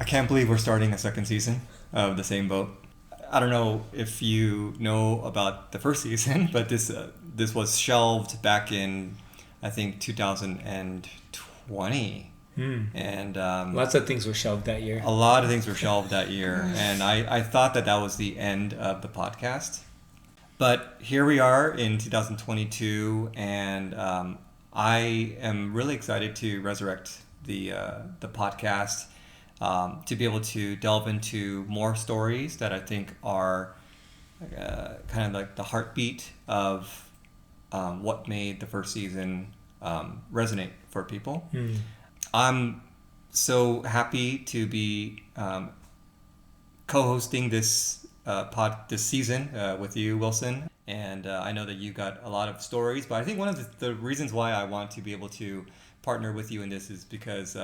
I can't believe we're starting a second season of The Same Boat. I don't know if you know about the first season, but this was shelved back in, I think, 2020. And lots of things were shelved that year. A lot of things were shelved that year. And I thought that was the end of the podcast. But here we are in 2022, and I am really excited to resurrect the podcast, to be able to delve into more stories that I think are kind of like the heartbeat of what made the first season resonate for people. I'm so happy to be co-hosting this this season with you, Wilson. And I know that you got a lot of stories, but I think one of the reasons why I want to be able to partner with you in this is because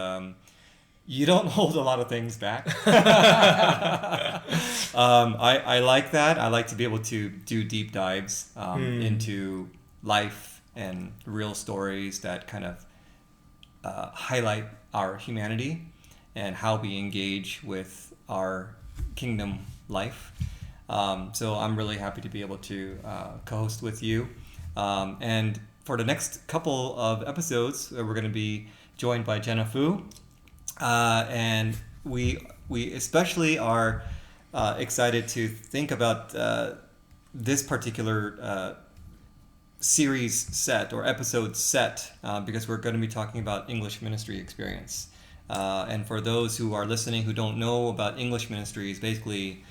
you don't hold a lot of things back. I like that. I like to be able to do deep dives into life and real stories that kind of highlight our humanity and how we engage with our kingdom life. So I'm really happy to be able to co-host with you. And for the next couple of episodes, we're going to be joined by Jenna Fu. And we especially are excited to think about this particular series set or episode set because we're going to be talking about English ministry experience. And for those who are listening who don't know about English ministries, basically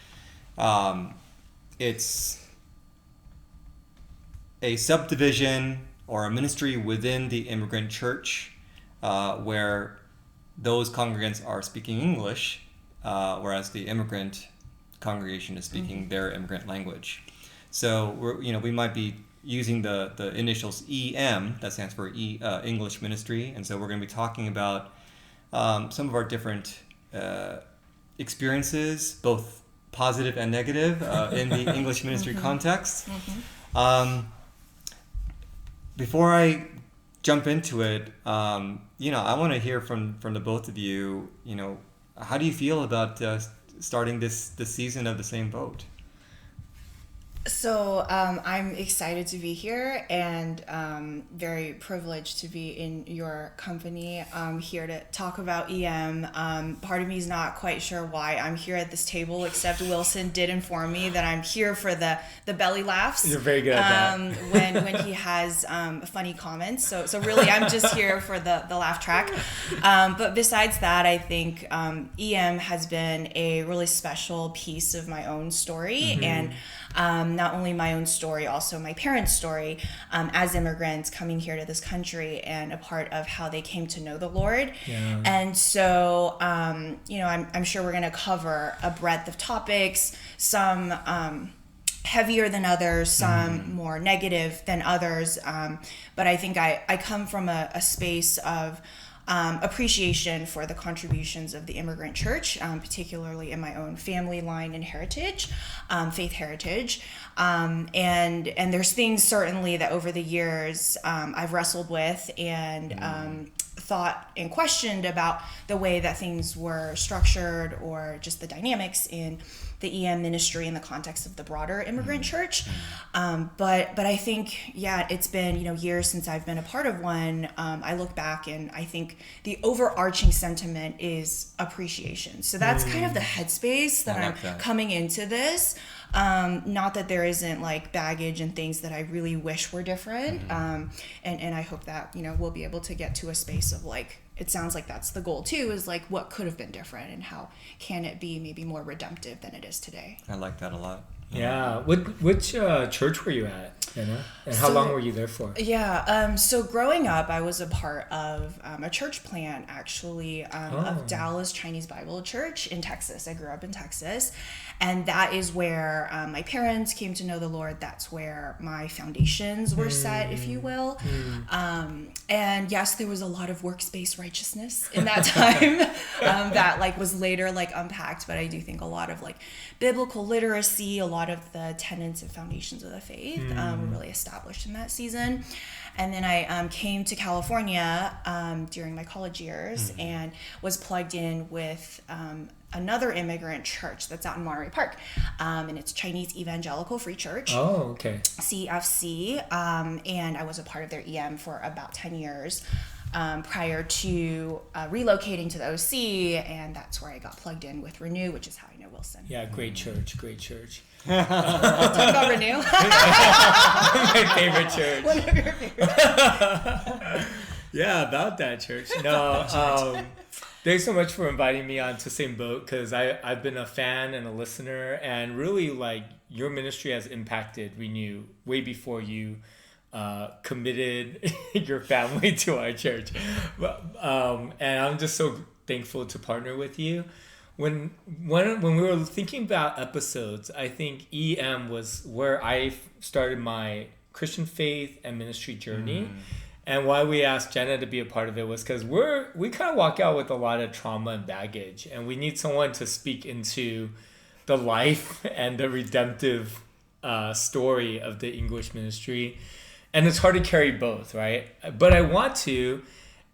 it's a subdivision or a ministry within the immigrant church where those congregants are speaking English, whereas the immigrant congregation is speaking their immigrant language. So we might be using the initials EM, that stands for English Ministry, and so we're going to be talking about some of our different experiences, both positive and negative, in the English ministry context. Before I jump into it, I want to hear from the both of you. How do you feel about starting this season of The Same Boat? So I'm excited to be here and very privileged to be in your company. I'm here to talk about EM. Part of me is not quite sure why I'm here at this table, except Wilson did inform me that I'm here for the belly laughs. You're very good at that. when he has funny comments. So really I'm just here for the laugh track. But besides that, I think EM has been a really special piece of my own story, and not only my own story, also my parents' story as immigrants coming here to this country and a part of how they came to know the Lord. Yeah. And so, I'm sure we're going to cover a breadth of topics, some heavier than others, some more negative than others. But I think I come from a space of appreciation for the contributions of the immigrant church, particularly in my own family line and heritage, faith heritage. And there's things certainly that over the years I've wrestled with and thought and questioned about the way that things were structured or just the dynamics in the EM ministry in the context of the broader immigrant church. But I think, it's been, years since I've been a part of one. I look back and I think the overarching sentiment is appreciation. So that's kind of the headspace that I'm coming into this. Not that there isn't like baggage and things that I really wish were different. And I hope that, we'll be able to get to a space of like, it sounds like that's the goal too, is like what could have been different and how can it be maybe more redemptive than it is today. I like that a lot. Yeah. Which church were you at, Jenna? And how long were you there for? Yeah. So growing up, I was a part of a church plant, actually, of Dallas Chinese Bible Church in Texas. I grew up in Texas. And that is where my parents came to know the Lord. That's where my foundations were set, if you will. And yes, there was a lot of workspace righteousness in that time that like was later like unpacked. But I do think a lot of like biblical literacy, a lot of the tenets and foundations of the faith were really established in that season. And then I came to California during my college years and was plugged in with another immigrant church that's out in Monterey Park. And it's Chinese Evangelical Free Church. Oh, okay. CFC. And I was a part of their EM for about 10 years prior to relocating to the OC. And that's where I got plugged in with Renew, which is how I know Wilson. Yeah, great church, great church. Talk about Renew. My favorite church. One of your favorites. Yeah, about that church. No, thanks so much for inviting me on To Same Boat, because I've been a fan and a listener, and really like your ministry has impacted Renew way before you committed your family to our church. And I'm just so thankful to partner with you. When we were thinking about episodes, I think EM was where I started my Christian faith and ministry journey. And why we asked Jenna to be a part of it was because we kind of walk out with a lot of trauma and baggage, and we need someone to speak into the life and the redemptive story of the English ministry. And it's hard to carry both, right? But I want to.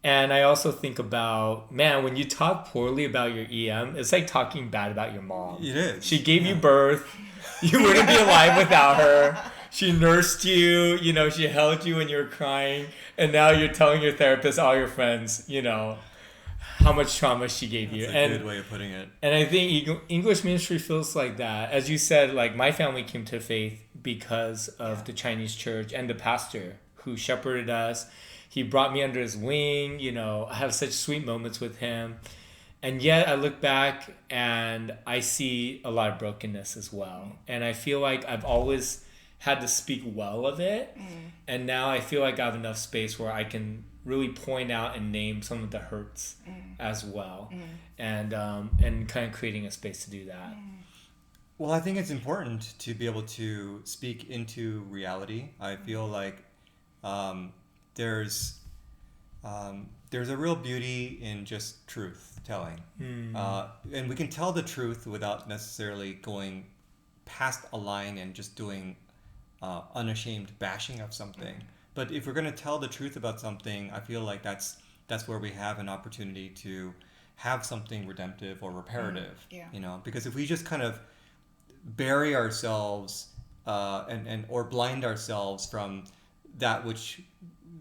And I also think about, man, when you talk poorly about your EM, it's like talking bad about your mom. It is. She gave you birth. You wouldn't be alive without her. She nursed you, she held you when you were crying. And now you're telling your therapist, all your friends, how much trauma she gave you. That's a good way of putting it. And I think English ministry feels like that. As you said, like my family came to faith because of the Chinese church and the pastor who shepherded us. He brought me under his wing, I have such sweet moments with him. And yet I look back and I see a lot of brokenness as well. And I feel like I've always had to speak well of it. And now I feel like I have enough space where I can really point out and name some of the hurts as well. And kind of creating a space to do that. Well, I think it's important to be able to speak into reality. I feel like there's a real beauty in just truth telling. And we can tell the truth without necessarily going past a line and just doing unashamed bashing of something. But if we're going to tell the truth about something, I feel like that's where we have an opportunity to have something redemptive or reparative. Because if we just kind of bury ourselves or blind ourselves from that which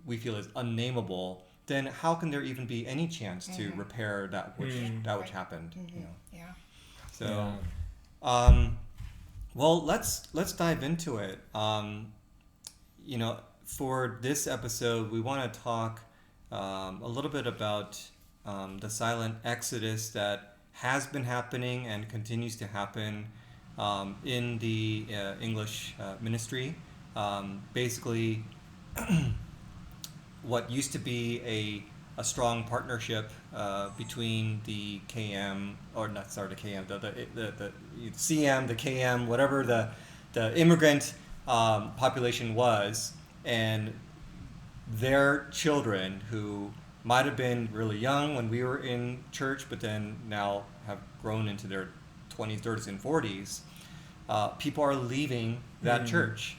we feel is unnameable, then how can there even be any chance to repair that which happened? So, well, let's dive into it. For this episode, we want to talk a little bit about the silent exodus that has been happening and continues to happen in the English ministry. Basically, what used to be a strong partnership between the KM, or not, sorry, the KM, the CM, the KM, whatever the immigrant population was, and their children who might have been really young when we were in church, but then now have grown into their 20s, 30s, and 40s. People are leaving that church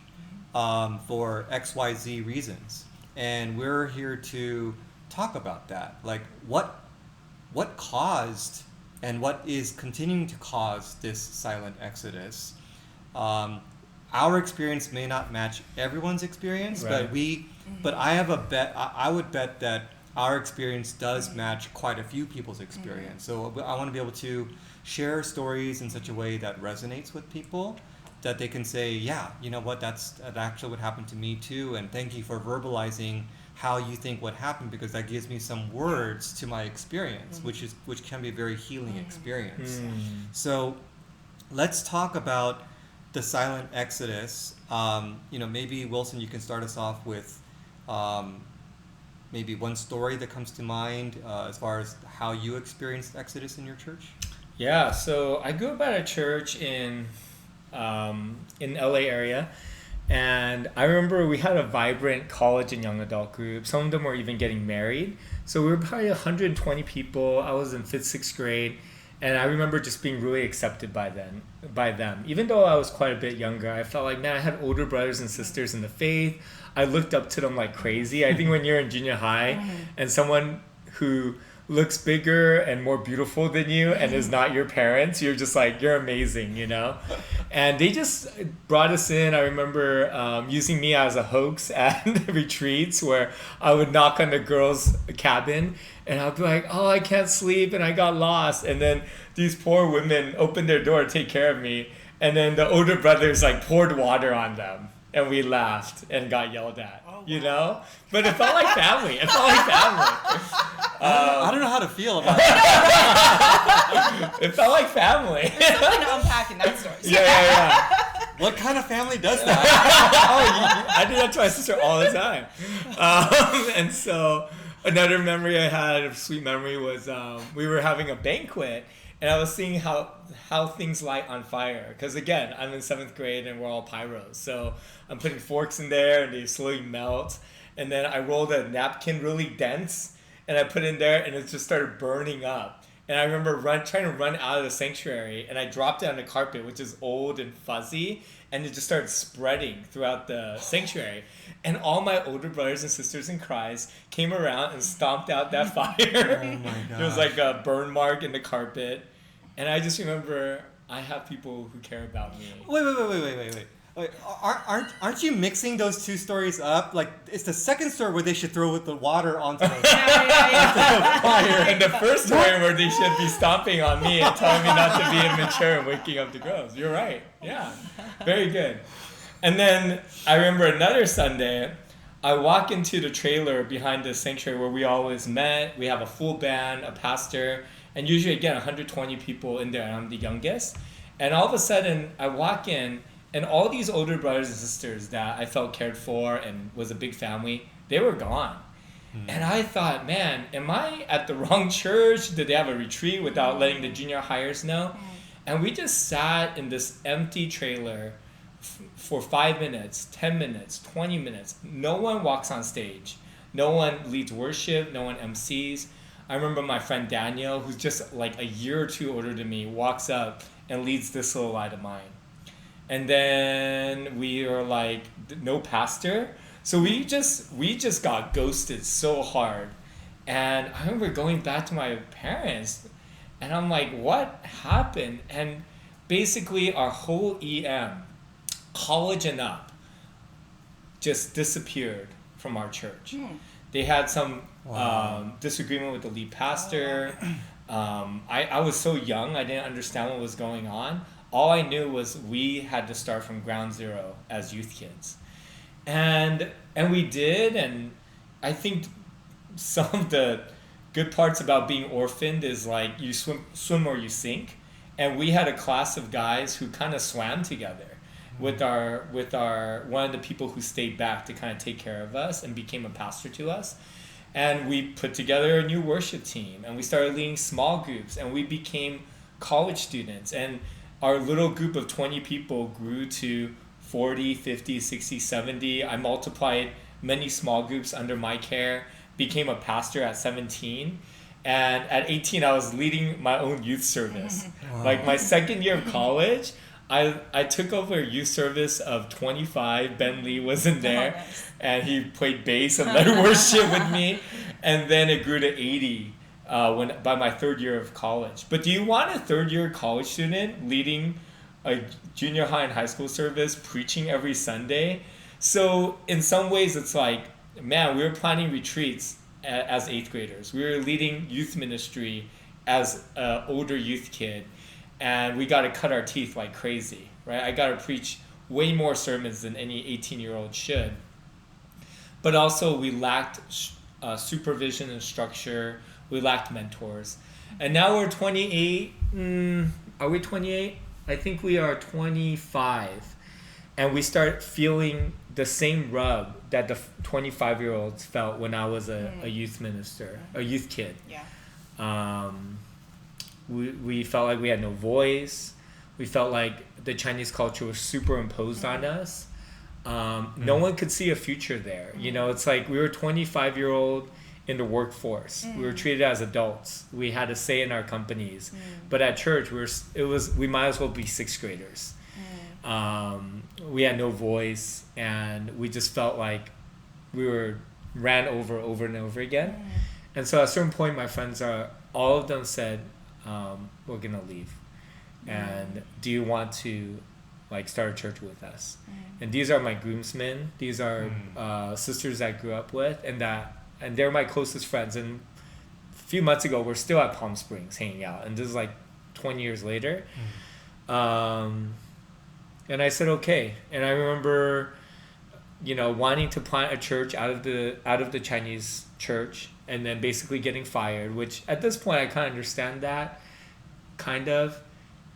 for XYZ reasons. And we're here to talk about that. Like what caused and what is continuing to cause this silent exodus. Our experience may not match everyone's experience, right. but I have a bet. I would bet that our experience does match quite a few people's experience. So I want to be able to share stories in such a way that resonates with people, that they can say, yeah, you know what, that actually what happened to me too, and thank you for verbalizing how you think what happened, because that gives me some words to my experience, which can be a very healing experience. So let's talk about the silent exodus. Maybe Wilson, you can start us off with maybe one story that comes to mind as far as how you experienced exodus in your church. Yeah, so I grew up at a church in LA area, and I remember we had a vibrant college and young adult group. Some of them were even getting married. So we were probably 120 people. I was in 5th, 6th grade, And I remember just being really accepted by them. Even though I was quite a bit younger, I felt like, man, I had older brothers and sisters in the faith. I looked up to them like crazy. I think when you're in junior high and someone who looks bigger and more beautiful than you and is not your parents, you're just like, you're amazing, you know? And they just brought us in. I remember using me as a hoax at retreats where I would knock on the girls' cabin and I'd be like, oh, I can't sleep and I got lost. And then these poor women opened their door to take care of me. And then the older brothers like poured water on them. And we laughed and got yelled at, you know? But it felt like family. It felt like family. I don't know how to feel about it. It felt like family. There's something to unpack in that story. Yeah. What kind of family does that? I do that to my sister all the time. And so another memory I had, a sweet memory, was we were having a banquet. And I was seeing how things light on fire. Because again, I'm in 7th grade and we're all pyros. So I'm putting forks in there and they slowly melt. And then I rolled a napkin really dense and I put it in there and it just started burning up. And I remember trying to run out of the sanctuary and I dropped it on the carpet, which is old and fuzzy. And it just started spreading throughout the sanctuary. And all my older brothers and sisters in Christ came around and stomped out that fire. Oh my God. There was like a burn mark in the carpet. And I just remember I have people who care about me. Wait. Aren't you mixing those two stories up? Like, it's the second story where they should throw the water onto the fire. And the first story where they should be stomping on me and telling me not to be immature and waking up the girls. You're right. Yeah. Very good. And then I remember another Sunday, I walk into the trailer behind the sanctuary where we always met. We have a full band, a pastor, and usually, again, 120 people in there, and I'm the youngest. And all of a sudden, I walk in, and all these older brothers and sisters that I felt cared for and was a big family, they were gone. And I thought, man, am I at the wrong church? Did they have a retreat without letting the junior hires know? And we just sat in this empty trailer for 5 minutes, 10 minutes, 20 minutes. No one walks on stage. No one leads worship. No one MCs. I remember my friend Daniel, who's just like a year or two older than me, walks up and leads This Little Light of Mine. And then we are like, no pastor. So we just got ghosted so hard. And I remember going back to my parents and I'm like, what happened? And basically our whole EM, college and up, just disappeared from our church. They had some disagreement with the lead pastor. I was so young, I didn't understand what was going on. All I knew was we had to start from ground zero as youth kids. And we did, and I think some of the good parts about being orphaned is like you swim or you sink. And we had a class of guys who kind of swam together with our one of the people who stayed back to kind of take care of us and became a pastor to us. And we put together a new worship team and we started leading small groups and we became college students. And our little group of 20 people grew to 40, 50, 60, 70. I multiplied many small groups under my care, became a pastor at 17. And at 18, I was leading my own youth service. Wow. Like my second year of college, I took over a youth service of 25. Ben Lee was in there, and he played bass and led worship with me. And then it grew to 80 by my third year of college. But do you want a third-year college student leading a junior high and high school service, preaching every Sunday? So in some ways, it's like, man, we were planning retreats as 8th graders. We were leading youth ministry as an older youth kid. And we got to cut our teeth like crazy, right? I got to preach way more sermons than any 18-year-old should. But also we lacked supervision and structure. We lacked mentors. And now we're 28. Are we 28? I think we are 25. And we start feeling the same rub that the 25-year-olds felt when I was a youth minister, a youth kid. Yeah. We felt like we had no voice. We felt like the Chinese culture was superimposed on us. No one could see a future there. You know, it's like we were 25-year-old in the workforce. We were treated as adults. We had a say in our companies. But at church, we might as well be sixth graders. We had no voice, and we just felt like we were ran over and over again. And so at a certain point, my friends all of them said, we're gonna leave. And do you want to like start a church with us? And these are my groomsmen. These are sisters that I grew up with, and they're my closest friends. And a few months ago, we're still at Palm Springs hanging out, and this is like 20 years later. And I said okay. And I remember, wanting to plant a church out of the Chinese church, and then basically getting fired. Which at this point I kind of understand that, kind of.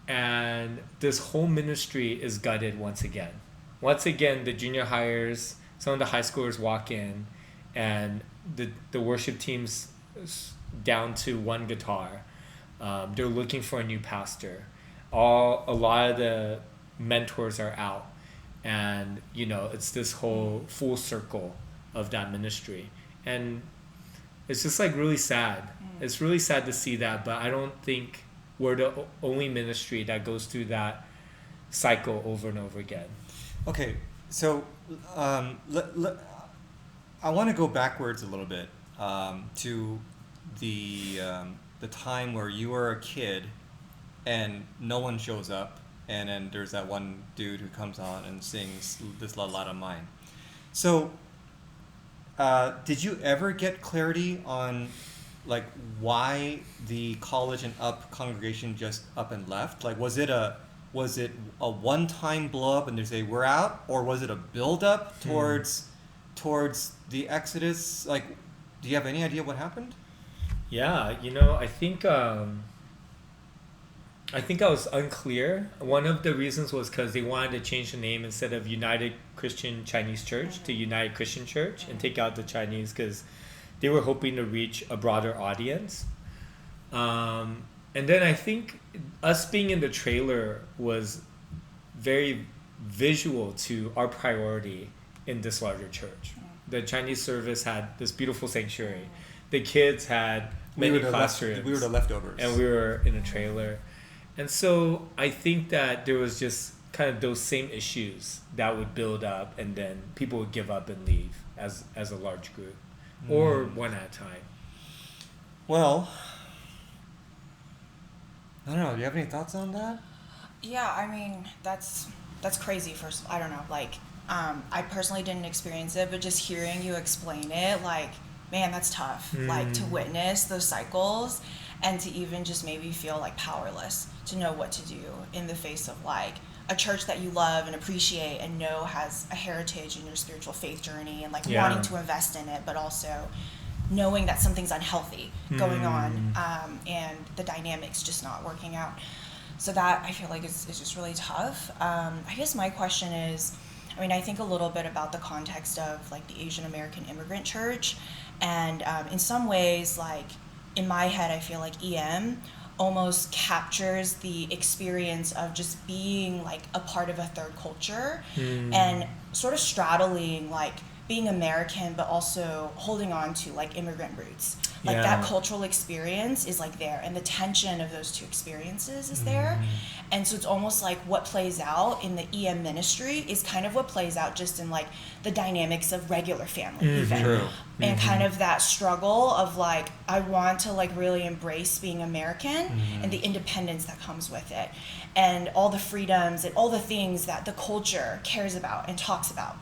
And this whole ministry is gutted once again. Once again, the junior hires, some of the high schoolers walk in, and the worship team's down to one guitar. They're looking for a new pastor. A lot of the mentors are out, and it's this whole full circle of that ministry, and it's just like really sad. It's really sad to see that, but I don't think we're the only ministry that goes through that cycle over and over again. Okay, so I want to go backwards a little bit to the time where you were a kid and no one shows up, and then there's that one dude who comes on and sings This La La of Mine. So did you ever get clarity on like why the college and up congregation just up and left? Like was it a one-time blow up and they say we're out, or was it a build up towards the exodus? Like, do you have any idea what happened? Yeah, I think I was unclear. One of the reasons was because they wanted to change the name instead of United Christian Chinese Church to United Christian Church, and take out the Chinese, because they were hoping to reach a broader audience. And then I think us being in the trailer was very visual to our priority in this larger church. The Chinese service had this beautiful sanctuary. The kids had many classrooms. We were the leftovers. And we were in a trailer. And so I think that there was just kind of those same issues that would build up, and then people would give up and leave as a large group, or one at a time. Well, I don't know. Do you have any thoughts on that? Yeah, I mean, that's crazy. First, I don't know. Like, I personally didn't experience it, but just hearing you explain it, like, man, that's tough. Like, to witness those cycles, and to even just maybe feel like powerless to know what to do in the face of like a church that you love and appreciate and know has a heritage in your spiritual faith journey, and like wanting to invest in it, but also knowing that something's unhealthy going on, and the dynamics just not working out. So that I feel like is just really tough. I guess my question is, I mean, I think a little bit about the context of like the Asian American immigrant church, and in some ways, like in my head, I feel like EM almost captures the experience of just being like a part of a third culture, and sort of straddling like being American but also holding on to like immigrant roots. Like that cultural experience is like there, and the tension of those two experiences is there. And so it's almost like what plays out in the EM ministry is kind of what plays out just in like the dynamics of regular family even. True. And kind of that struggle of like, I want to like really embrace being American and the independence that comes with it, and all the freedoms and all the things that the culture cares about and talks about.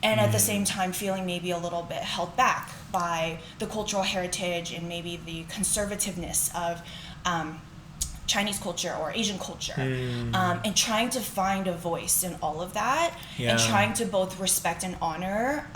And at the same time feeling maybe a little bit held back by the cultural heritage and maybe the conservativeness of Chinese culture or Asian culture, and trying to find a voice in all of that, and trying to both respect and honor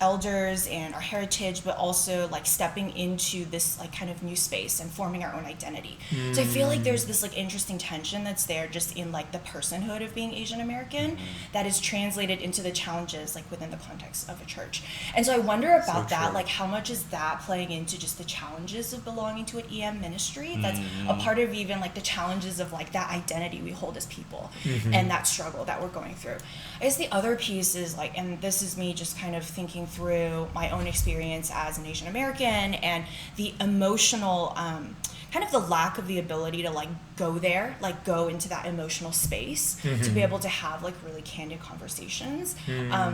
elders and our heritage, but also like stepping into this like kind of new space and forming our own identity. So I feel like there's this like interesting tension that's there just in like the personhood of being Asian American that is translated into the challenges like within the context of a church. And so I wonder about that, like how much is that playing into just the challenges of belonging to an EM ministry that's a part of even like the challenges of like that identity we hold as people and that struggle that we're going through. I guess the other piece is like, and this is me just kind of thinking through my own experience as an Asian American and the emotional, kind of the lack of the ability to like go there, like go into that emotional space to be able to have like really candid conversations,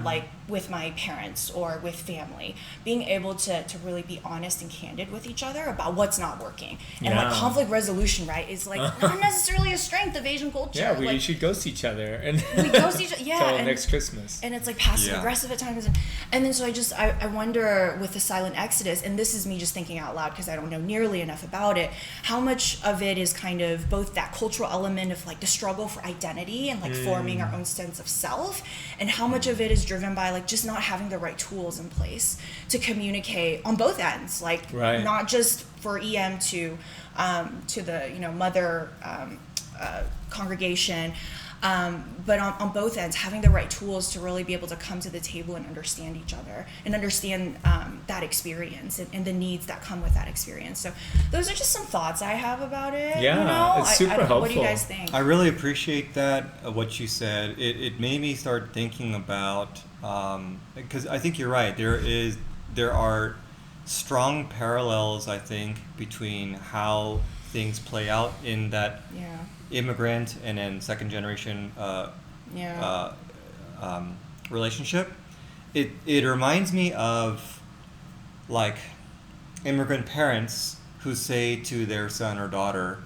like with my parents or with family, being able to really be honest and candid with each other about what's not working. And like conflict resolution, right, is like not necessarily a strength of Asian culture. Yeah, we like, should ghost each other and we ghost each other. Yeah, until next Christmas. And it's like passive aggressive at times. And then so I wonder with the silent exodus, and this is me just thinking out loud because I don't know nearly enough about it, how much of it is kind of both that cultural element of like the struggle for identity and like forming our own sense of self, and how much of it is driven by like just not having the right tools in place to communicate on both ends, like not just for EM to the mother congregation, but on both ends, having the right tools to really be able to come to the table and understand each other and understand that experience and the needs that come with that experience. So those are just some thoughts I have about it. Yeah, it's super helpful. What do you guys think? I really appreciate that, what you said. It made me start thinking about, because I think you're right. There are strong parallels, I think, between how things play out in that immigrant and then second generation relationship. It reminds me of like immigrant parents who say to their son or daughter,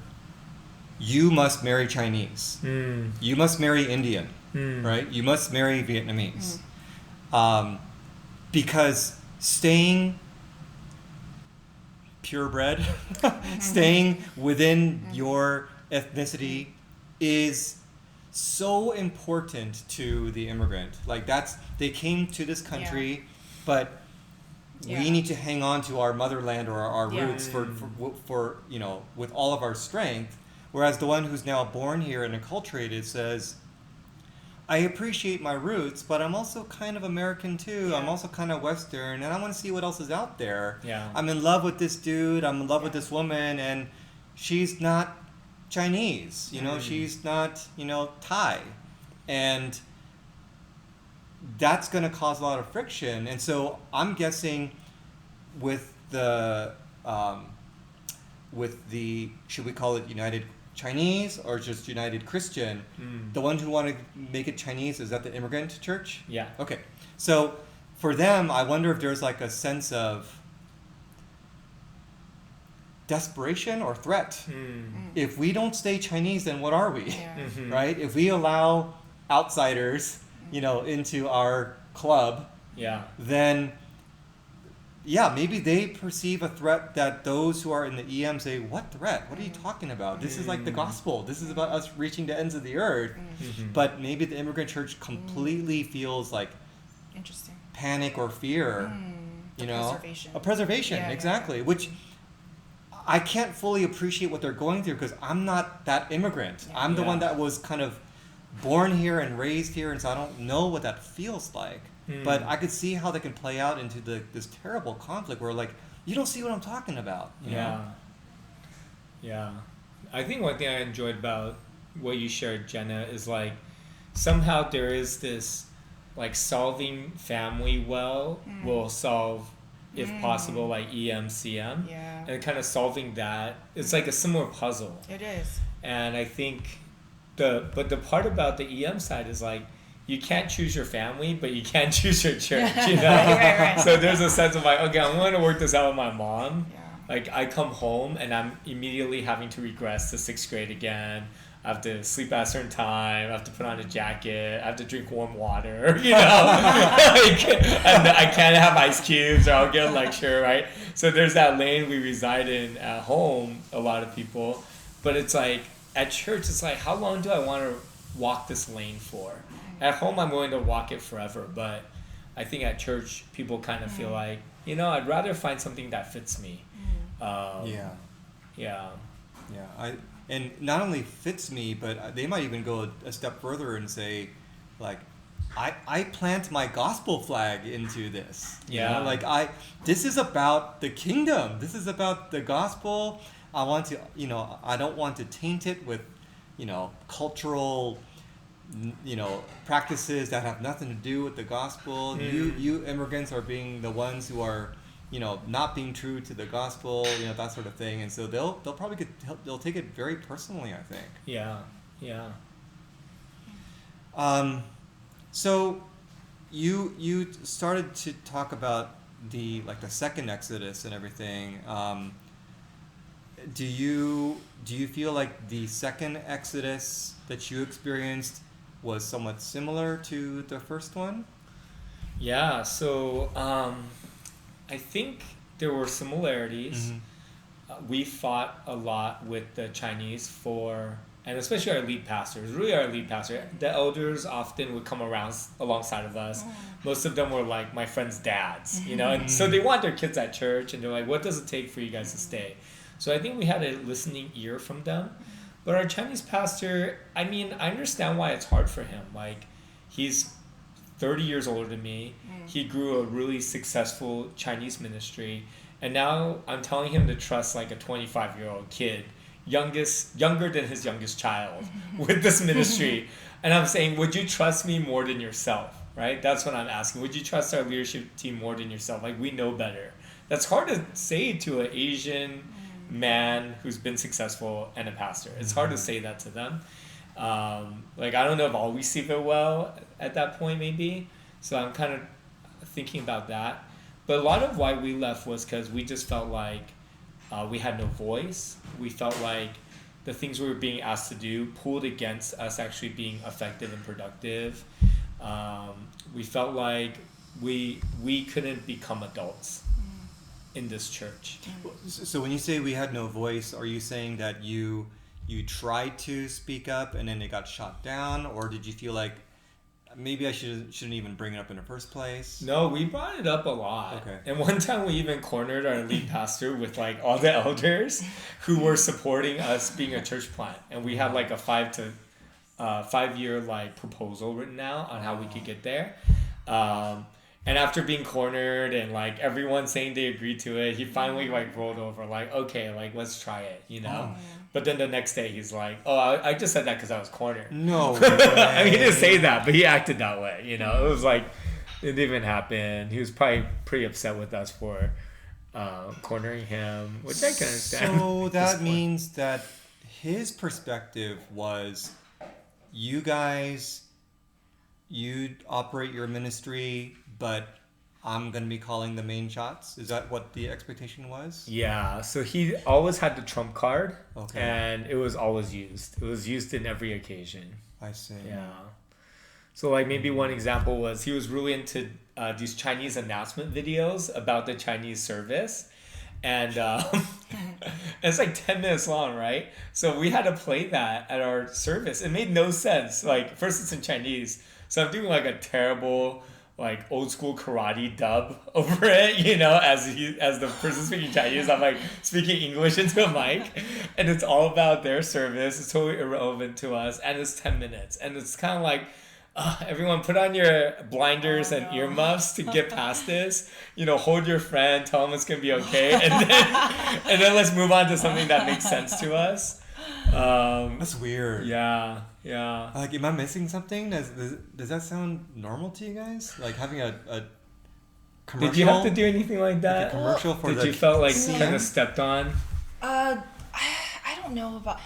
you must marry Chinese, you must marry Indian, right, you must marry Vietnamese, because staying purebred, staying within your ethnicity is so important to the immigrant. Like they came to this country, but we need to hang on to our motherland or our roots for with all of our strength. Whereas the one who's now born here and acculturated says, I appreciate my roots, but I'm also kind of American too. I'm also kind of Western, and I want to see what else is out there. I'm in love with this dude. I'm in love with this woman, and she's not Chinese. She's not Thai, and that's going to cause a lot of friction. And so I'm guessing with the should we call it United Chinese or just United Christian, the ones who want to make it Chinese, is that the immigrant church? Yeah. Okay. So for them, I wonder if there's like a sense of desperation or threat. If we don't stay Chinese, then what are we? Right? If we allow outsiders, into our club, then maybe they perceive a threat that those who are in the EM say, what threat? What are you talking about? This is like the gospel. This is about us reaching the ends of the earth. But maybe the immigrant church completely feels like panic or fear. A preservation, exactly. Which I can't fully appreciate what they're going through because I'm not that immigrant. I'm the one that was kind of born here and raised here, and so I don't know what that feels like. But I could see how they can play out into this terrible conflict where, like, you don't see what I'm talking about. You know? Yeah. I think one thing I enjoyed about what you shared, Jenna, is like somehow there is this like solving family well will solve, if possible, like EMCM. And kind of solving that, it's like a similar puzzle. It is. And I think the part about the EM side is like, you can't choose your family, but you can choose your church, Right. So there's a sense of like, okay, I'm going to work this out with my mom. Like, I come home and I'm immediately having to regress to 6th grade again. I have to sleep at a certain time. I have to put on a jacket. I have to drink warm water, and I can't have ice cubes or I'll get a lecture, right? So there's that lane we reside in at home, a lot of people. But it's like, at church, it's like, how long do I want to walk this lane for? At home, I'm willing to walk it forever, but I think at church, people kind of feel like, I'd rather find something that fits me. And not only fits me, but they might even go a step further and say, like, I plant my gospel flag into this. This is about the kingdom. This is about the gospel. I want to, I don't want to taint it with, cultural practices that have nothing to do with the gospel. You immigrants are being the ones who are, not being true to the gospel, that sort of thing. And so they'll probably they'll take it very personally, I think. Yeah. So you started to talk about the second Exodus and everything. Do you feel like the second Exodus that you experienced was somewhat similar to the first one? Yeah, so I think there were similarities. We fought a lot with the Chinese and especially our lead pastors, really our lead pastor. The elders often would come alongside of us. Most of them were like my friends' dads, and so they want their kids at church, and they're like, what does it take for you guys to stay? So I think we had a listening ear from them. But our Chinese pastor, I understand why it's hard for him. Like, he's 30 years older than me. He grew a really successful Chinese ministry. And now I'm telling him to trust like a 25-year-old kid, younger than his youngest child, with this ministry. And I'm saying, would you trust me more than yourself? Right? That's what I'm asking. Would you trust our leadership team more than yourself? Like, we know better. That's hard to say to an Asian man who's been successful and a pastor. It's hard to say that to them. I don't know if I'll receive it well at that point, maybe. So I'm kind of thinking about that. But a lot of why we left was because we just felt like we had no voice. We felt like the things we were being asked to do pulled against us actually being effective and productive. We felt like we couldn't become adults in this church. So when you say we had no voice, are you saying that you tried to speak up and then it got shot down, or did you feel like maybe I shouldn't even bring it up in the first place? No, we brought it up a lot. Okay. And one time we even cornered our lead pastor with like all the elders who were supporting us being a church plant, and we had like a 5-year like proposal written out on how we could get there. And after being cornered and like everyone saying they agreed to it, he finally like rolled over like, okay, like let's try it, But then the next day he's like, oh, I just said that because I was cornered. No way. I mean, he didn't say that, but he acted that way, It was like, it didn't even happen. He was probably pretty upset with us for cornering him, which I can understand. So that means that his perspective was, you guys, you operate your ministry, but I'm going to be calling the main shots? Is that what the expectation was? Yeah, so he always had the trump card, okay, and it was always used. It was used in every occasion. I see. Yeah. So like maybe one example was he was really into these Chinese announcement videos about the Chinese service. And it's like 10 minutes long, right? So we had to play that at our service. It made no sense. Like, first it's in Chinese. So I'm doing like a terrible, like old school karate dub over it, as the person speaking Chinese, I'm like speaking English into a mic, and it's all about their service. It's totally irrelevant to us, and it's 10 minutes, and it's kind of like, everyone put on your blinders and earmuffs to get past this. Hold your friend, tell them it's gonna be okay, and then let's move on to something that makes sense to us. That's weird. Yeah. Like, am I missing something? Does that sound normal to you guys? Like having a commercial? Did you have to do anything like that? Like a commercial for Did you felt like kind of stepped on? I don't know about.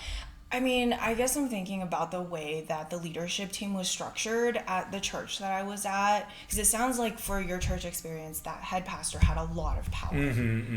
I mean, I guess I'm thinking about the way that the leadership team was structured at the church that I was at. Because it sounds like for your church experience, that head pastor had a lot of power.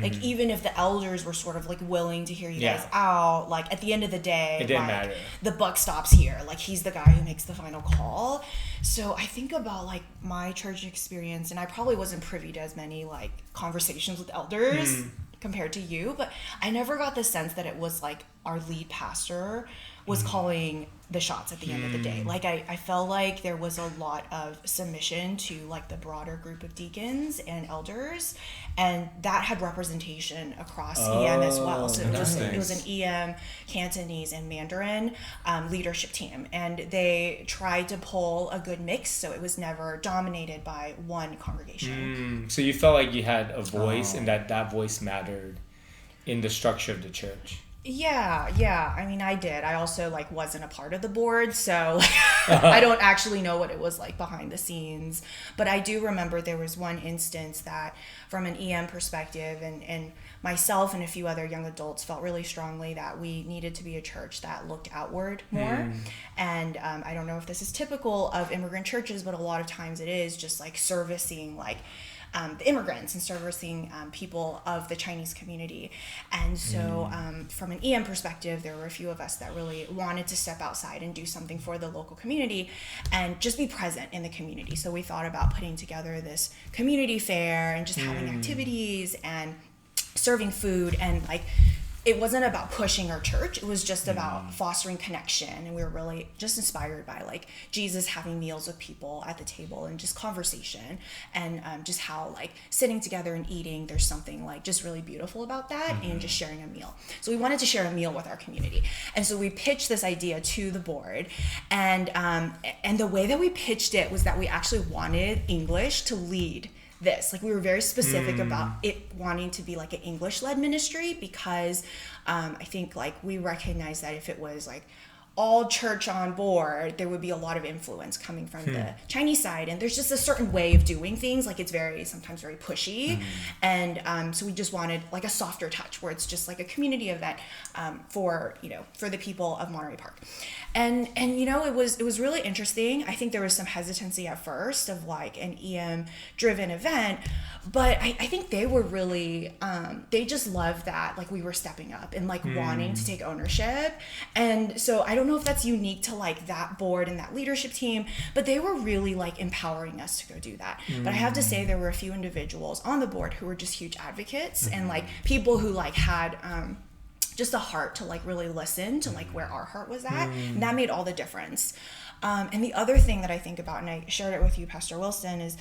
Like, even if the elders were sort of like willing to hear you guys out, like at the end of the day, it didn't matter. The buck stops here. Like, he's the guy who makes the final call. So I think about like my church experience, and I probably wasn't privy to as many like conversations with elders compared to you, but I never got the sense that it was like our lead pastor was calling the shots at the end of the day. Like, I felt like there was a lot of submission to like the broader group of deacons and elders, and that had representation across EM as well. So it was an EM, Cantonese, and Mandarin leadership team, and they tried to pull a good mix, so it was never dominated by one congregation. So you felt like you had a voice, and that voice mattered in the structure of the church. Yeah. I mean, I did. I also like wasn't a part of the board, so I don't actually know what it was like behind the scenes. But I do remember there was one instance that, from an EM perspective, and myself and a few other young adults felt really strongly that we needed to be a church that looked outward more. And I don't know if this is typical of immigrant churches, but a lot of times it is just like servicing like the immigrants and servicing people of the Chinese community. And so from an EM perspective, there were a few of us that really wanted to step outside and do something for the local community and just be present in the community. So we thought about putting together this community fair and just having activities and serving food, and like it wasn't about pushing our church. It was just about fostering connection. And we were really just inspired by like Jesus having meals with people at the table and just conversation, and just how like sitting together and eating, there's something like just really beautiful about that, and just sharing a meal. So we wanted to share a meal with our community. And so we pitched this idea to the board, and the way that we pitched it was that we actually wanted English to lead this. Like we were very specific about it wanting to be like an English-led ministry, because I think like we recognize that if it was like all church on board, there would be a lot of influence coming from the Chinese side, and there's just a certain way of doing things, like it's sometimes very pushy, and so we just wanted like a softer touch where it's just like a community event for the people of Monterey Park. And it was really interesting. I think there was some hesitancy at first of like an EM driven event, but I think they were really they just loved that like we were stepping up and like wanting to take ownership. And so I don't know if that's unique to like that board and that leadership team, but they were really like empowering us to go do that. But I have to say there were a few individuals on the board who were just huge advocates and like people who like had just a heart to like really listen to like where our heart was at, and that made all the difference. And the other thing that I think about, and I shared it with you, Pastor Wilson, is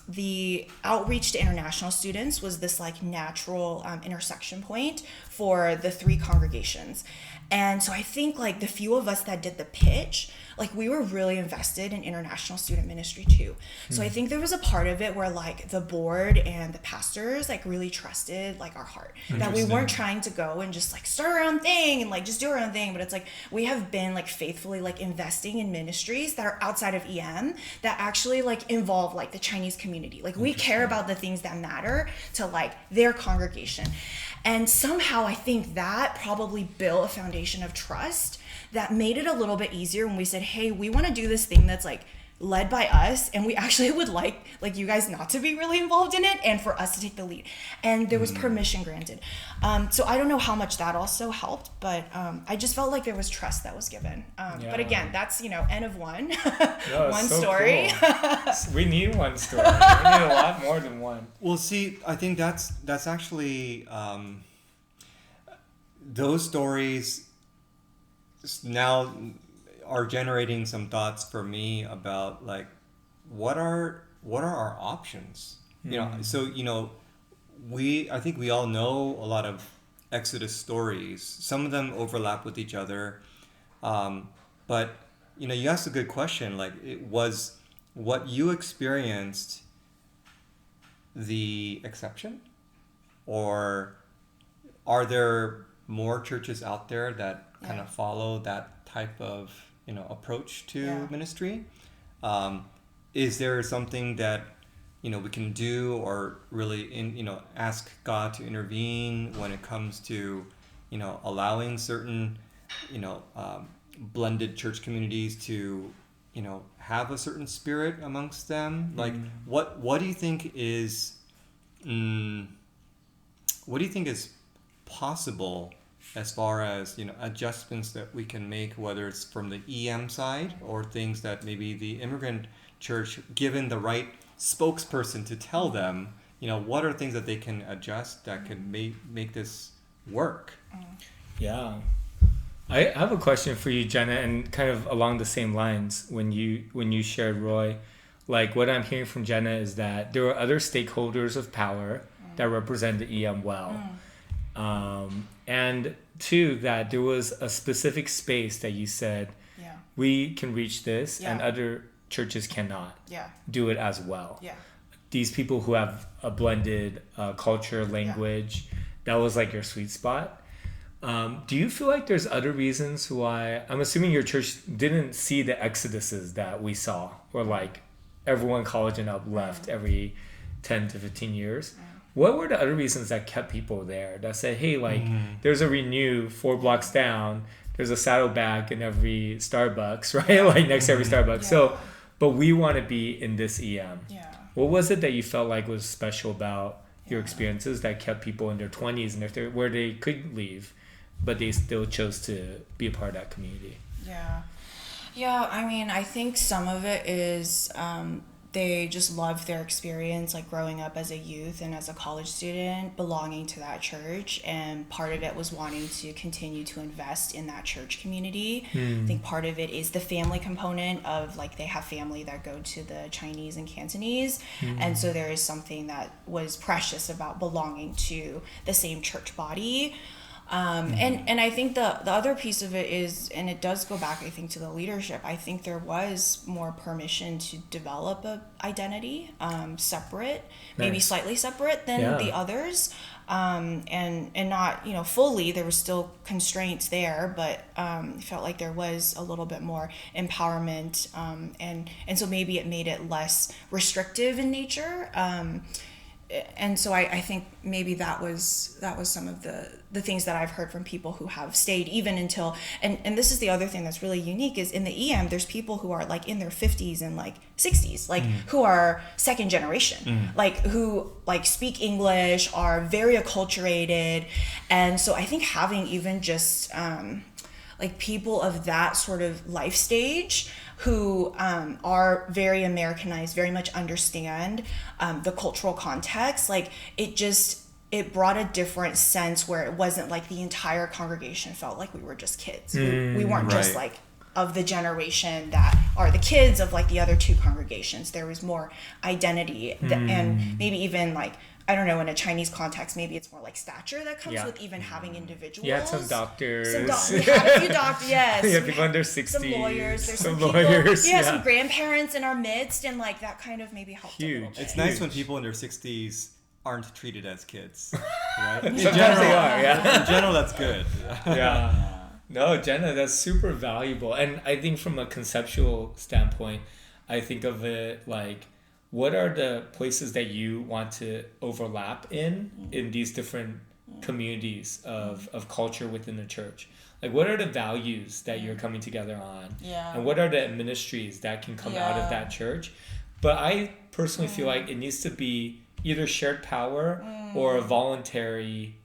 the outreach to international students was this like natural intersection point for the three congregations. And so I think like the few of us that did the pitch, like we were really invested in international student ministry too. So I think there was a part of it where like the board and the pastors like really trusted like our heart, that we weren't trying to go and just like start our own thing and like just do our own thing, but it's like we have been like faithfully like investing in ministries that are outside of EM that actually like involve like the Chinese community. Like we care about the things that matter to like their congregation. And somehow I think that probably built a foundation of trust that made it a little bit easier when we said, hey, we want to do this thing that's like led by us, and we actually would like you guys not to be really involved in it and for us to take the lead. And there was permission granted. So I don't know how much that also helped, but I just felt like there was trust that was given. But again, that's, N of one, one so story. Cool. We need one story. We need a lot more than one. Well, see, I think that's actually those stories now are generating some thoughts for me about like what are our options. So I think we all know a lot of Exodus stories. Some of them overlap with each other, but you asked a good question. Like, it was what you experienced the exception, or are there more churches out there that kind of follow that type of approach to ministry? Is there something that we can do, or really ask God to intervene when it comes to allowing certain blended church communities to have a certain spirit amongst them? Like what do you think is possible as far as adjustments that we can make, whether it's from the EM side or things that maybe the immigrant church, given the right spokesperson to tell them, what are things that they can adjust that could make this work? Yeah, I have a question for you, Jenna, and kind of along the same lines. When you shared Roy, like what I'm hearing from Jenna is that there are other stakeholders of power that represent the EM well. And two, that there was a specific space that you said, we can reach this and other churches cannot do it as well. These people who have a blended culture, language, that was like your sweet spot. Do you feel like there's other reasons why? I'm assuming your church didn't see the exoduses that we saw, where like everyone college and up left every 10 to 15 years. What were the other reasons that kept people there? That said, hey, like there's a Renew 4 blocks down. There's a Saddleback in every Starbucks, right? Like next to every Starbucks. Yeah. So, but we want to be in this EM. Yeah. What was it that you felt like was special about your experiences that kept people in their 20s and if they're where they could leave, but they still chose to be a part of that community? Yeah, I mean, I think some of it is they just loved their experience, like growing up as a youth and as a college student, belonging to that church. And part of it was wanting to continue to invest in that church community. I think part of it is the family component of like they have family that go to the Chinese and Cantonese. And so there is something that was precious about belonging to the same church body. And I think the other piece of it is, and it does go back, I think, to the leadership. I think there was more permission to develop a identity, separate, maybe slightly separate than the others, and not, fully. There was still constraints there, but it felt like there was a little bit more empowerment, and so maybe it made it less restrictive in nature. And so I think maybe that was some of the things that I've heard from people who have stayed even until, and this is the other thing that's really unique is in the EM, there's people who are like in their 50s and like 60s, like who are second generation, like who like speak English, are very acculturated. And so I think having even just like people of that sort of life stage who are very Americanized, very much understand the cultural context, like it brought a different sense where it wasn't like the entire congregation felt like we were just kids. We weren't just like of the generation that are the kids of like the other two congregations. There was more identity and maybe even like, I don't know, in a Chinese context, maybe it's more like stature that comes with even having individuals. You had some doctors. We had a few doctors, yes. Yeah, people under 60. Some lawyers. There's some lawyers. People, some grandparents in our midst, and like that kind of maybe helped a little bit. It's nice when people in their 60s aren't treated as kids, right? Sometimes they are, yeah. In general, that's good. Yeah. No, Jenna, that's super valuable. And I think from a conceptual standpoint, I think of it like, what are the places that you want to overlap in these different communities of culture within the church? Like, what are the values that you're coming together on? Yeah. And what are the ministries that can come out of that church? But I personally feel like it needs to be either shared power or a voluntary,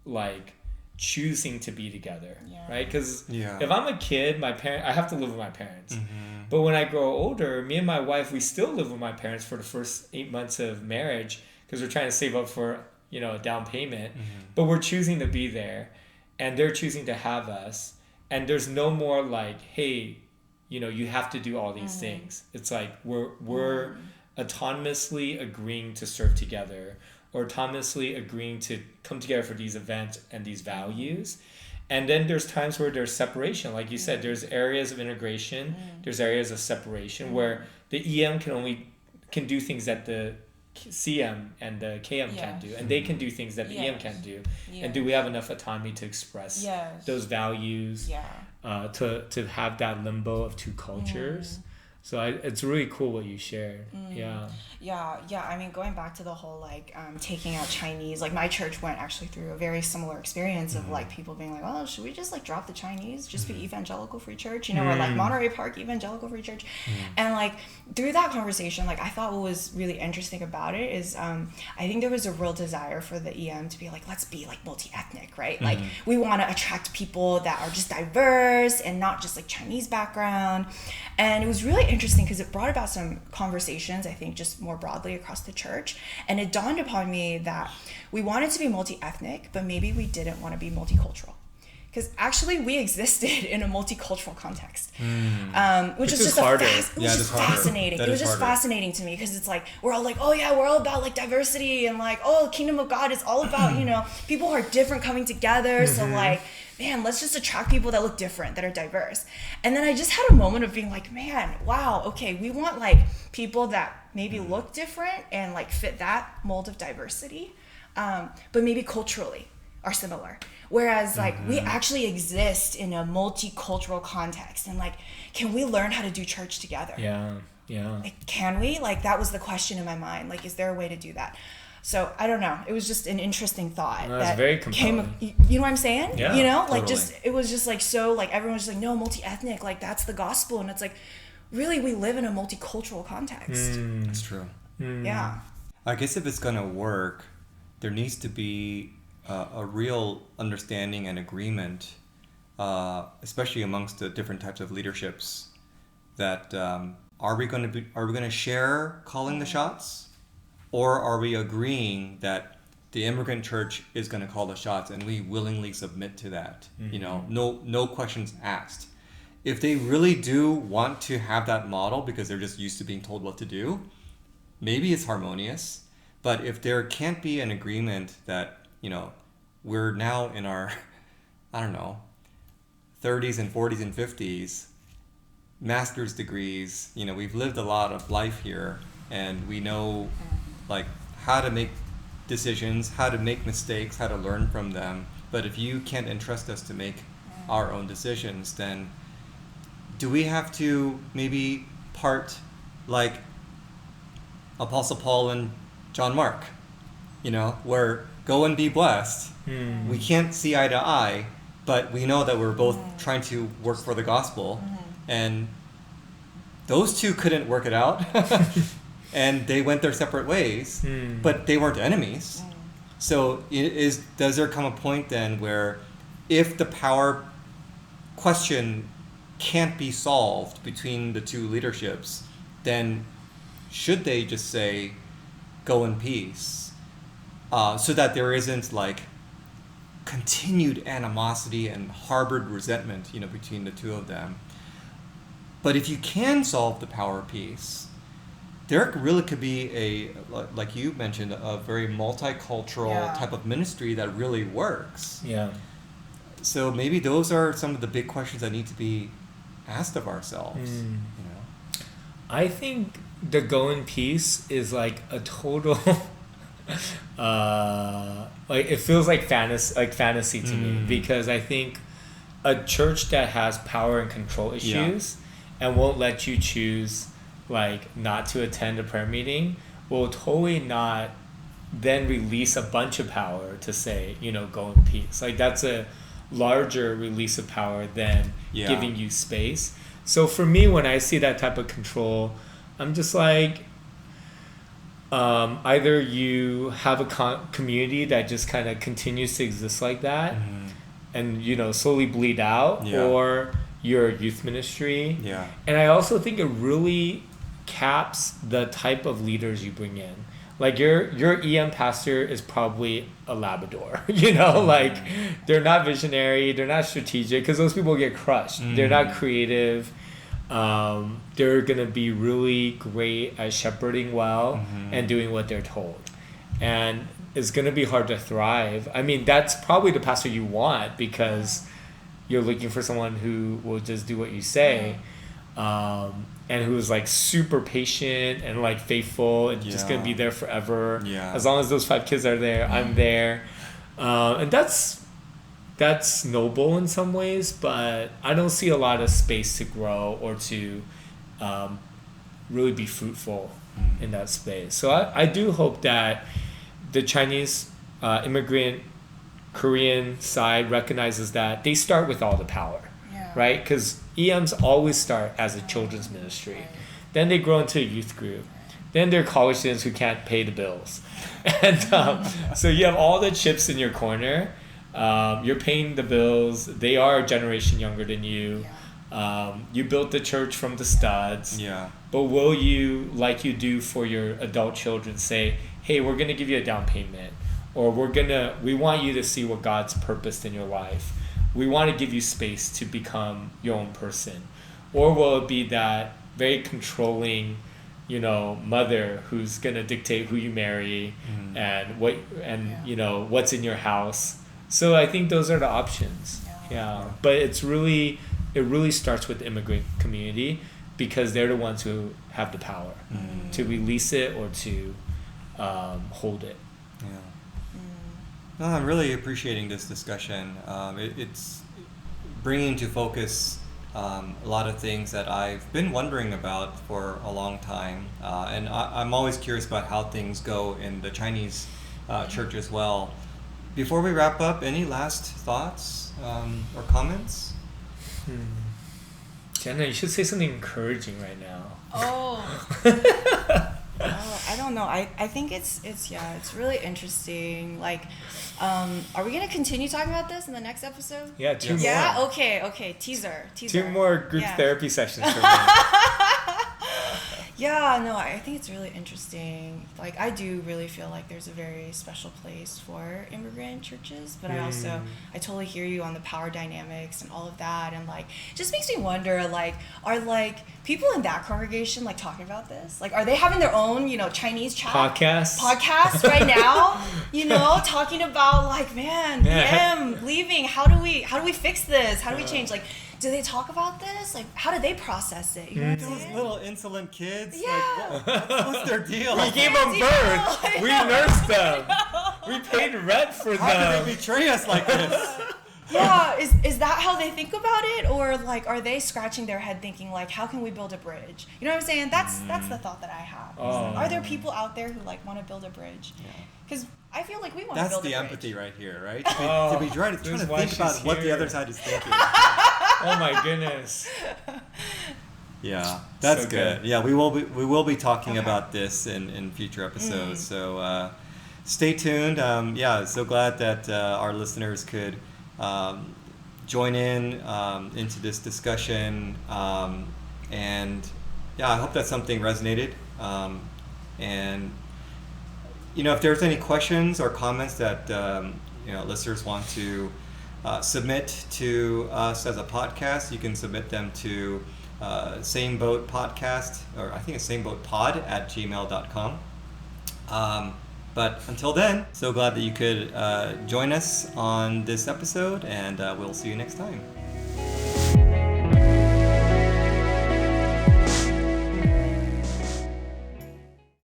like, choosing to be together, right? Because if I'm a kid, I have to live with my parents. But when I grow older, me and my wife, we still live with my parents for the first 8 months of marriage because we're trying to save up for, a down payment. But we're choosing to be there, and they're choosing to have us. And there's no more like, hey, you have to do all these things. It's like we're autonomously agreeing to serve together, or autonomously agreeing to come together for these events and these values. And then there's times where there's separation. Like you said, there's areas of integration, there's areas of separation where the EM can do things that the CM and the KM can't do. And they can do things that the EM can't do. And do we have enough autonomy to express those values, to have that limbo of two cultures? So it's really cool what you shared. Yeah. I mean, going back to the whole like taking out Chinese, like my church went actually through a very similar experience of like people being like, oh, should we just like drop the Chinese, just be Evangelical Free Church, or like Monterey Park Evangelical Free Church. And like through that conversation, like I thought what was really interesting about it is I think there was a real desire for the EM to be like, let's be like multi-ethnic, right? Like we want to attract people that are just diverse and not just like Chinese background. And it was really interesting because it brought about some conversations, I think, just more broadly across the church. And it dawned upon me that we wanted to be multi-ethnic, but maybe we didn't want to be multicultural. Because actually we existed in a multicultural context, which is just fascinating. It was just fascinating to me because it's like, we're all like, oh yeah, we're all about like diversity and like, oh, kingdom of God is all about, people who are different coming together. So like, man, let's just attract people that look different, that are diverse. And then I just had a moment of being like, man, wow, okay, we want like people that maybe look different and like fit that mold of diversity, but maybe culturally are similar. Whereas like we actually exist in a multicultural context, and like, can we learn how to do church together? Yeah. Like, can we? Like, that was the question in my mind. Like, is there a way to do that? So I don't know. It was just an interesting thought. No, that's very compelling. You know what I'm saying? Yeah, you know, like totally. it was just like, so like everyone was just like, no, multi-ethnic, like that's the gospel. And it's like, really, we live in a multicultural context. That's true. Yeah. I guess if it's going to work, there needs to be a real understanding and agreement, especially amongst the different types of leaderships, that are we going to share calling the shots, or are we agreeing that the immigrant church is going to call the shots and we willingly submit to that? You know, no questions asked. If they really do want to have that model because they're just used to being told what to do, maybe it's harmonious. But if there can't be an agreement that, you know, we're now in our, I don't know, 30s and 40s and 50s, master's degrees, you know, we've lived a lot of life here, and we know like how to make decisions, how to make mistakes, how to learn from them. But if you can't entrust us to make our own decisions, then do we have to maybe part like Apostle Paul and John Mark, you know, where go and be blessed. We can't see eye to eye, but we know that we're both trying to work for the gospel, and those two couldn't work it out. And they went their separate ways, but they weren't enemies. So does there come a point then where if the power question can't be solved between the two leaderships, then should they just say, go in peace, so that there isn't like continued animosity and harbored resentment, you know, between the two of them? But if you can solve the power piece, there really could be like you mentioned, a very multicultural type of ministry that really works. Yeah. So maybe those are some of the big questions that need to be asked of ourselves. You know? I think the go in peace is like a total like it feels like fantasy to me, because I think a church that has power and control issues and won't let you choose like not to attend a prayer meeting will totally not then release a bunch of power to say, you know, go in peace. Like that's a larger release of power than giving you space. So for me, when I see that type of control, I'm just like, either you have a community that just kind of continues to exist like that and, you know, slowly bleed out, or you're a youth ministry. And I also think it really caps the type of leaders you bring in. Like your EM pastor is probably a Labrador, you know, like they're not visionary, they're not strategic, because those people get crushed. They're not creative. They're going to be really great at shepherding well and doing what they're told. And it's going to be hard to thrive. I mean, that's probably the pastor you want, because you're looking for someone who will just do what you say. And who's like super patient and like faithful and just gonna be there forever. As long as those 5 kids are there, I'm there. And that's noble in some ways, but I don't see a lot of space to grow or to really be fruitful in that space. So I do hope that the Chinese immigrant Korean side recognizes that they start with all the power, right? Because EMs always start as a children's ministry. Then they grow into a youth group. Then they're college students who can't pay the bills. And so you have all the chips in your corner. You're paying the bills. They are a generation younger than you. You built the church from the studs. But will you, like you do for your adult children, say, hey, we're going to give you a down payment, or we want you to see what God's purposed in your life. We want to give you space to become your own person? Or will it be that very controlling, you know, mother who's going to dictate who you marry and what, and you know, what's in your house? So I think those are the options. But it really starts with the immigrant community, because they're the ones who have the power to release it or to hold it. No, I'm really appreciating this discussion. It's bringing to focus a lot of things that I've been wondering about for a long time. And I'm always curious about how things go in the Chinese church as well. Before we wrap up, any last thoughts or comments? Jenna, you should say something encouraging right now. I don't know. I think it's really interesting. Like, are we gonna continue talking about this in the next episode? Yeah, two more. Yeah. Okay. Teaser. Two more group therapy sessions for me. Yeah, no, I think it's really interesting. Like, I do really feel like there's a very special place for immigrant churches, but I totally hear you on the power dynamics and all of that, and like, it just makes me wonder, like, are like people in that congregation like talking about this? Like, are they having their own, Chinese chat podcast right now? Talking about like, man, leaving. How do we fix this? How do we change? Like, do they talk about this? Like, how do they process it? You know what I'm Those saying? little insolent kids. Yeah. Like, what's their deal? We gave them birth. We nursed them. We paid rent for How them. do they betray us like this? Yeah, is that how they think about it, or like are they scratching their head thinking like, how can we build a bridge? You know what I'm saying? That's the thought that I have. Are there people out there who like want to build a bridge? Because I feel like we want to build a bridge. That's the empathy right here, right? To be trying to think about what the other side is thinking. Oh my goodness. Yeah, that's So good. good. Yeah, we will be talking about this in future episodes. So stay tuned. So glad that our listeners could join in into this discussion. And yeah, I hope that something resonated. And if there's any questions or comments that listeners want to submit to us as a podcast, you can submit them to thesameboatpodcast, or I think it's thesameboatpod@gmail.com. But until then, so glad that you could join us on this episode, and we'll see you next time.